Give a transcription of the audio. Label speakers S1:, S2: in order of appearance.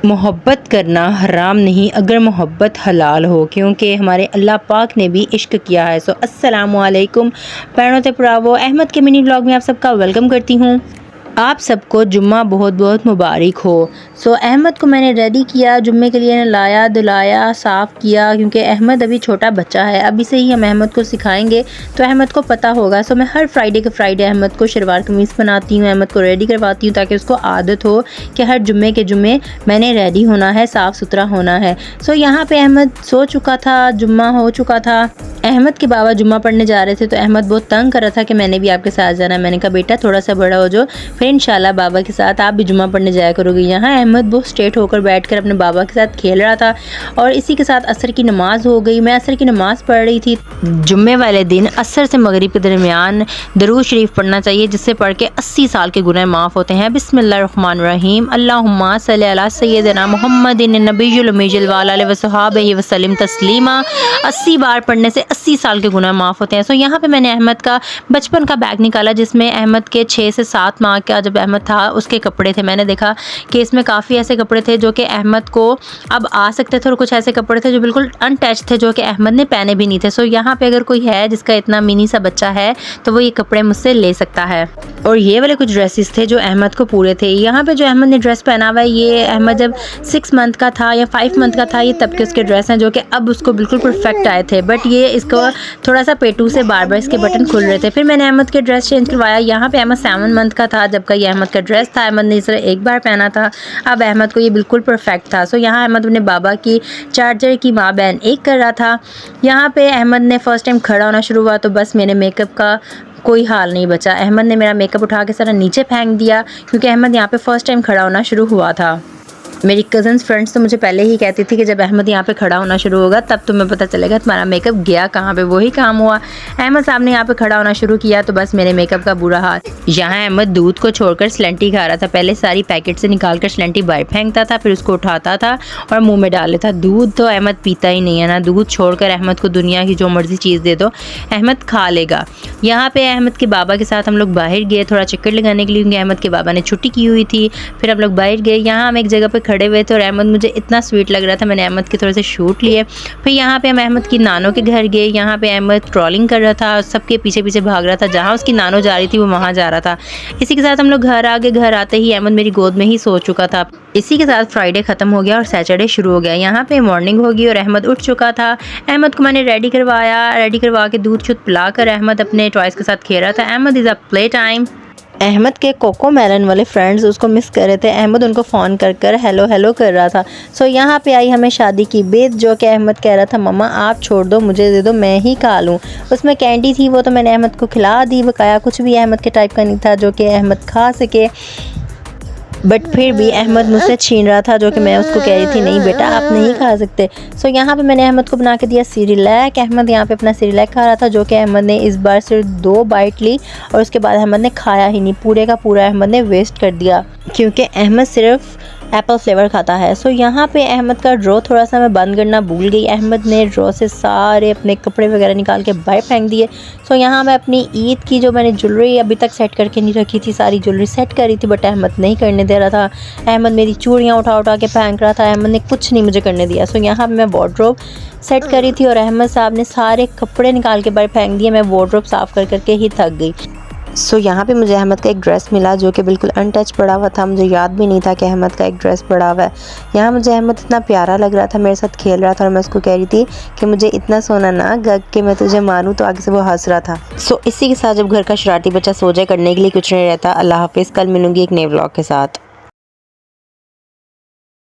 S1: मोहब्बत करना हराम नहीं अगर मोहब्बत हलाल हो, क्योंकि हमारे अल्लाह पाक ने भी इश्क किया है। सो अस्सलामु अलैकुम पैरों ते पुरावो, अहमद के मिनी ब्लॉग में आप सबका वेलकम करती हूँ। आप सबको जुम्मा बहुत बहुत मुबारक हो। सो अहमद को मैंने रेडी किया, जुम्मे के लिए लाया, धुलाया, साफ़ किया, क्योंकि अहमद अभी छोटा बच्चा है। अभी से ही हम अहमद को सिखाएंगे तो अहमद को पता होगा। सो मैं हर फ्राइडे के फ्राइडे अहमद को शलवार कमीज़ बनाती हूँ, अहमद को रेडी करवाती हूँ, ताकि उसको आदत हो कि हर जुम्मे के जुम्मे मैंने रेडी होना है, साफ़ सुथरा होना है। सो यहाँ पे अहमद सो चुका था, जुम्मा हो चुका था। अहमद के बाबा जुम्मा पढ़ने जा रहे थे तो अहमद बहुत तंग कर रहा था कि मैंने भी आपके साथ जाना है। मैंने कहा बेटा थोड़ा सा बड़ा हो जाओ, फिर इंशाल्लाह बाबा के साथ आप भी जुम्मा पढ़ने जाया करोगे। यहाँ अहमद बहुत स्ट्रेट होकर बैठकर अपने बाबा के साथ खेल रहा था और इसी के साथ असर की नमाज़ हो गई। मैं असर की नमाज़ पढ़ रही थी। जुम्मे वाले दिन असर से मगरिब के दरमियान दरूद शरीफ पढ़ना चाहिए, जिससे पढ़ के 80 साल के गुनाह माफ़ होते हैं। बिस्मिल्लाहिर्रहमानिर्रहीम, अल्लाहुम्मा सल्ली अला सय्यदिना मुहम्मदिन नबिय्युल उम्मिय्यिल व अला आलिहि व सहाबिहि व सल्लिम तस्लीमा। 80 बार पढ़ने से 80 साल के गुनाह माफ़ होते हैं। सो यहाँ पे मैंने अहमद का बचपन का बैग निकाला, जिसमें अहमद के 6 से 7 माह का जब अहमद था उसके कपड़े थे। मैंने देखा कि इसमें काफ़ी ऐसे कपड़े थे जो कि अहमद को अब आ सकते थे और कुछ ऐसे कपड़े थे जो बिल्कुल अनटच थे, जो कि अहमद ने पहने भी नहीं थे। सो यहाँ पे अगर कोई है जिसका इतना मिनी सा बच्चा है तो वो ये कपड़े मुझसे ले सकता है। और ये वाले कुछ ड्रेसेस थे जो अहमद को पूरे थे। यहाँ पे जो अहमद ने ड्रेस पहना हुआ है, ये अहमद जब 6 मंथ का था या 5 मंथ का था, ये तब के उसके ड्रेस हैं जो कि अब उसको बिल्कुल परफेक्ट आए थे। बट ये इसको थोड़ा सा पेटू से बार बार इसके बटन खुल रहे थे। फिर मैंने अहमद के ड्रेस चेंज करवाया। यहाँ पे अहमद 7 मंथ का था जब का ये अहमद का ड्रेस था। अहमद ने इस तरह एक बार पहना था, अब अहमद को ये बिल्कुल परफेक्ट था। सो यहाँ अहमद अपने बाबा की चार्जर की माँ बहन एक कर रहा था। यहाँ पे अहमद ने फ़र्स्ट टाइम खड़ा होना शुरू हुआ तो बस मेरे मेकअप का कोई हाल नहीं बचा। अहमद ने मेरा मेकअप उठा के सारा नीचे फेंक दिया, क्योंकि अहमद यहाँ पे फ़र्स्ट टाइम खड़ा होना शुरू हुआ था। मेरी कज़न्स फ्रेंड्स तो मुझे पहले ही कहती थी कि जब अहमद यहाँ पे खड़ा होना शुरू होगा तब तुम्हें पता चलेगा तुम्हारा मेकअप गया कहाँ पे। वही काम हुआ, अहमद साहब ने यहाँ पे खड़ा होना शुरू किया तो बस मेरे मेकअप का बुरा हाल। यहाँ अहमद दूध को छोड़कर स्लेंटी खा रहा था। पहले सारी पैकेट से निकाल कर स्लेंटी बाहर फेंकता था, फिर उसको उठाता था और मुँह में डाल लेता। दूध तो अहमद पीता ही नहीं है ना। दूध छोड़कर अहमद को दुनिया की जो मर्जी चीज़ दे दो अहमद खा लेगा। यहाँ पे अहमद के बाबा के साथ हम लोग बाहर गए थोड़ा चक्कर लगाने के लिए, क्योंकि अहमद के बाबा ने छुट्टी की हुई थी। फिर हम लोग बाहर गए, यहाँ हम एक जगह पे खड़े हुए थे और अहमद मुझे इतना स्वीट लग रहा था, मैंने अहमद के थोड़े से शूट लिए। फिर यहाँ पे हम अहमद की नानों के घर गए। यहाँ पे अहमद ट्रॉलिंग कर रहा था, सबके पीछे पीछे भाग रहा था, जहाँ उसकी नानो जा रही थी वो वहाँ जा रहा था। इसी के साथ हम लोग घर आ गए। घर आते ही अहमद मेरी गोद में ही सो चुका था। इसी के साथ फ्राइडे ख़त्म हो गया और सैटरडे शुरू हो गया। यहाँ पे मॉर्निंग होगी और अहमद उठ चुका था। अहमद को मैंने रेडी करवाया, रेडी करवा के दूध शुद्ध पिलाकर अहमद अपने टॉयज़ के साथ खेल रहा था। Ahmed is a play time. Ahmed के कोको मेलन वाले फ्रेंड्स उसको मिस कर रहे थे। अहमद उनको फ़ोन कर कर हेलो हेलो कर रहा था। सो यहाँ पे आई हमें शादी की बेद, जो कि अहमद कह रहा था मम्मा आप छोड़ दो, मुझे दे दो, मैं ही खा लूँ। उसमें कैंडी थी, वो तो मैंने अहमद को खिला दी। बकाया कुछ भी अहमद के टाइप का नहीं था जो कि अहमद खा सके। बट फिर भी अहमद मुझसे छीन रहा था, जो कि मैं उसको कह रही थी नहीं बेटा आप नहीं खा सकते। सो यहाँ पे मैंने अहमद को बना के दिया सिरिलैक। अहमद यहाँ पे अपना सिरिलैक खा रहा था, जो कि अहमद ने इस बार सिर्फ 2 बाइट ली और उसके बाद अहमद ने खाया ही नहीं। पूरे का पूरा अहमद ने वेस्ट कर दिया, क्योंकि अहमद सिर्फ एप्पल फ्लेवर खाता है। सो यहाँ पे अहमद का ड्रॉ थोड़ा सा मैं बंद करना भूल गई। अहमद ने ड्रॉ से सारे अपने कपड़े वगैरह निकाल के बाहर फेंक दिए। सो यहाँ मैं अपनी ईद की जो मैंने ज्वेलरी अभी तक सेट करके नहीं रखी थी, सारी ज्वेलरी सेट कर रही थी, बट अहमद नहीं करने दे रहा था। अहमद मेरी चूड़ियाँ उठा उठा के फेंक रहा था। अहमद ने कुछ नहीं मुझे करने दिया। सो यहाँ पर मैं वार्डरोब सेट कर रही थी और अहमद साहब ने सारे कपड़े निकाल के बाहर फेंक दिए। मैं वार्डरोब साफ़ कर करके ही थक गई। सो यहाँ पे मुझे अहमद का एक ड्रेस मिला जो कि बिल्कुल अनटच पड़ा हुआ था। मुझे याद भी नहीं था कि अहमद का एक ड्रेस पड़ा हुआ है। यहाँ मुझे अहमद इतना प्यारा लग रहा था, मेरे साथ खेल रहा था और मैं उसको कह रही थी कि मुझे इतना सोना ना गग के मैं तुझे मारूं, तो आगे से वो हंस रहा था। सो इसी के साथ जब घर का शरारती बच्चा सो जाए करने के लिए कुछ नहीं रहता। अल्लाह हाफिज़, कल मिलूंगी एक नए व्लॉग के साथ।